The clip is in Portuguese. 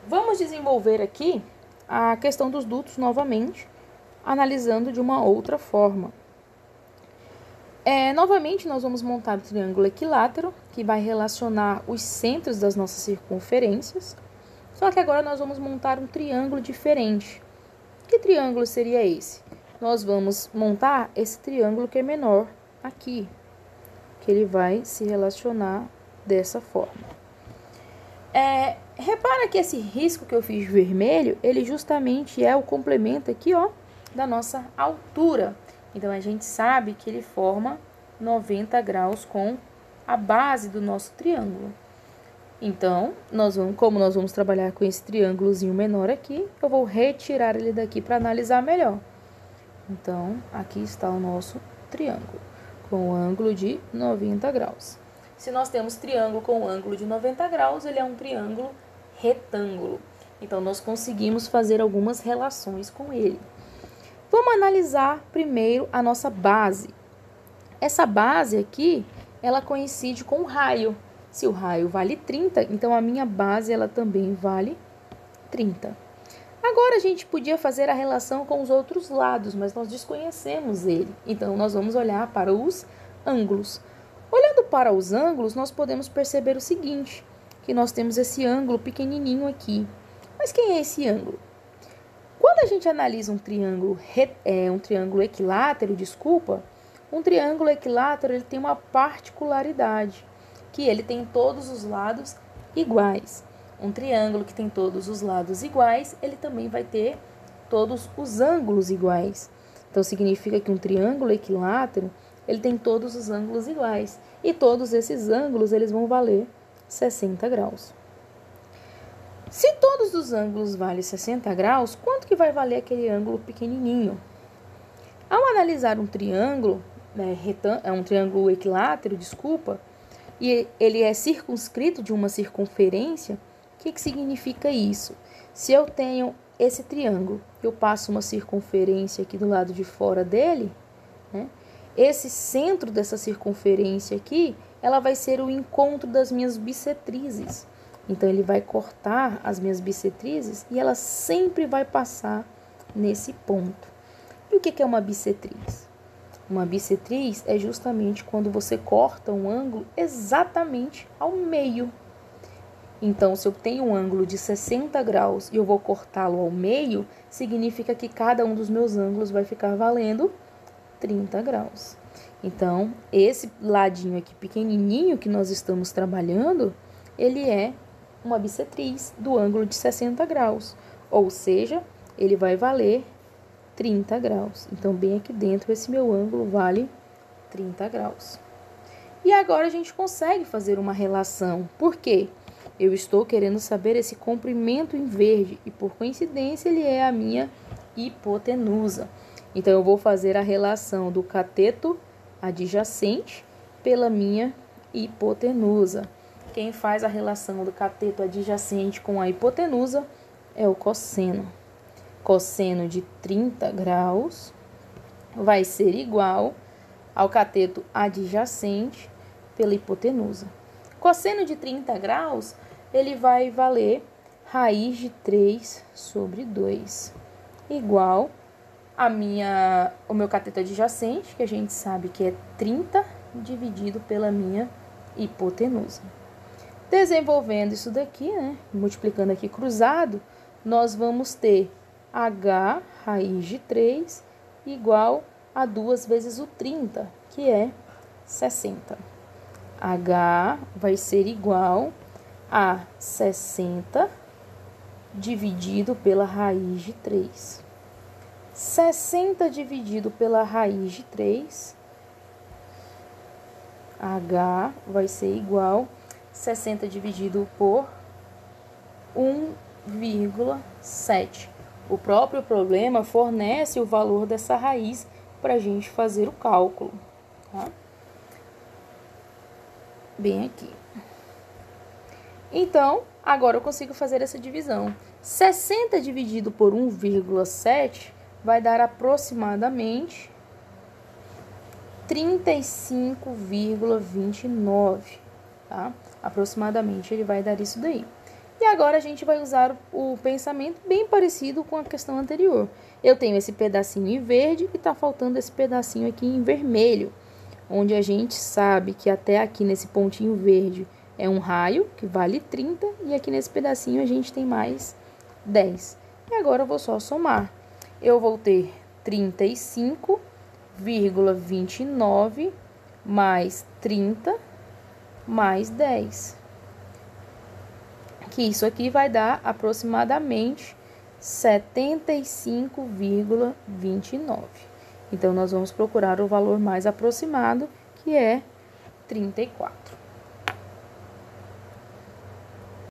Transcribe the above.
Vamos desenvolver aqui a questão dos dutos novamente, analisando de uma outra forma. Novamente, nós vamos montar o triângulo equilátero, que vai relacionar os centros das nossas circunferências. Só que agora nós vamos montar um triângulo diferente. Que triângulo seria esse? Nós vamos montar esse triângulo que é menor aqui, que ele vai se relacionar dessa forma. Repara que esse risco que eu fiz de vermelho, ele justamente é o complemento aqui, ó, da nossa altura. Então, a gente sabe que ele forma 90 graus com a base do nosso triângulo. Então, como nós vamos trabalhar com esse triângulozinho menor aqui, eu vou retirar ele daqui para analisar melhor. Então, aqui está o nosso triângulo, com o ângulo de 90 graus. Se nós temos triângulo com ângulo de 90 graus, ele é um triângulo retângulo. Então, nós conseguimos fazer algumas relações com ele. Vamos analisar primeiro a nossa base. Essa base aqui, ela coincide com o raio. Se o raio vale 30, então a minha base ela também vale 30. Agora a gente podia fazer a relação com os outros lados, mas nós desconhecemos ele. Então, nós vamos olhar para os ângulos. Olhando para os ângulos, nós podemos perceber o seguinte, que nós temos esse ângulo pequenininho aqui. Mas quem é esse ângulo? Quando a gente analisa um triângulo equilátero, um triângulo equilátero ele tem uma particularidade, que ele tem todos os lados iguais. Um triângulo que tem todos os lados iguais, ele também vai ter todos os ângulos iguais. Então, significa que um triângulo equilátero, ele tem todos os ângulos iguais. E todos esses ângulos, eles vão valer 60 graus. Se todos os ângulos valem 60 graus, quanto que vai valer aquele ângulo pequenininho? Ao analisar um triângulo, um triângulo equilátero, e ele é circunscrito de uma circunferência, o que significa isso? Se eu tenho esse triângulo, eu passo uma circunferência aqui do lado de fora dele, né? Esse centro dessa circunferência aqui, ela vai ser o encontro das minhas bissetrizes. Então, ele vai cortar as minhas bissetrizes e ela sempre vai passar nesse ponto. E o que é uma bissetriz? Uma bissetriz é justamente quando você corta um ângulo exatamente ao meio. Então, se eu tenho um ângulo de 60 graus e eu vou cortá-lo ao meio, significa que cada um dos meus ângulos vai ficar valendo 30 graus. Então, esse ladinho aqui pequenininho que nós estamos trabalhando, ele é uma bissetriz do ângulo de 60 graus. Ou seja, ele vai valer 30 graus. Então, bem aqui dentro, esse meu ângulo vale 30 graus. E agora a gente consegue fazer uma relação. Por quê? Eu estou querendo saber esse comprimento em verde e, por coincidência, ele é a minha hipotenusa. Então, eu vou fazer a relação do cateto adjacente pela minha hipotenusa. Quem faz a relação do cateto adjacente com a hipotenusa é o cosseno. Cosseno de 30 graus vai ser igual ao cateto adjacente pela hipotenusa. Cosseno de 30 graus, ele vai valer raiz de 3 sobre 2, igual o meu cateto adjacente, que a gente sabe que é 30 dividido pela minha hipotenusa. Desenvolvendo isso daqui, multiplicando aqui cruzado, nós vamos ter h raiz de 3 igual a 2 vezes o 30, que é 60. H vai ser igual a 60 dividido pela raiz de 3. 60 dividido pela raiz de 3, H vai ser igual a 60 dividido por 1,7. O próprio problema fornece o valor dessa raiz para a gente fazer o cálculo, tá? Bem aqui. Então, agora eu consigo fazer essa divisão. 60 dividido por 1,7 vai dar aproximadamente 35,29, tá? Aproximadamente ele vai dar isso daí. E E agora a gente vai usar o pensamento bem parecido com a questão anterior. Eu tenho esse pedacinho em verde e está faltando esse pedacinho aqui em vermelho, onde a gente sabe que até aqui nesse pontinho verde é um raio, que vale 30, e aqui nesse pedacinho a gente tem mais 10. E agora eu vou só somar. Eu vou ter 35,29 mais 30 mais 10. Que isso aqui vai dar aproximadamente 75,29. Então, nós vamos procurar o valor mais aproximado, que é 34.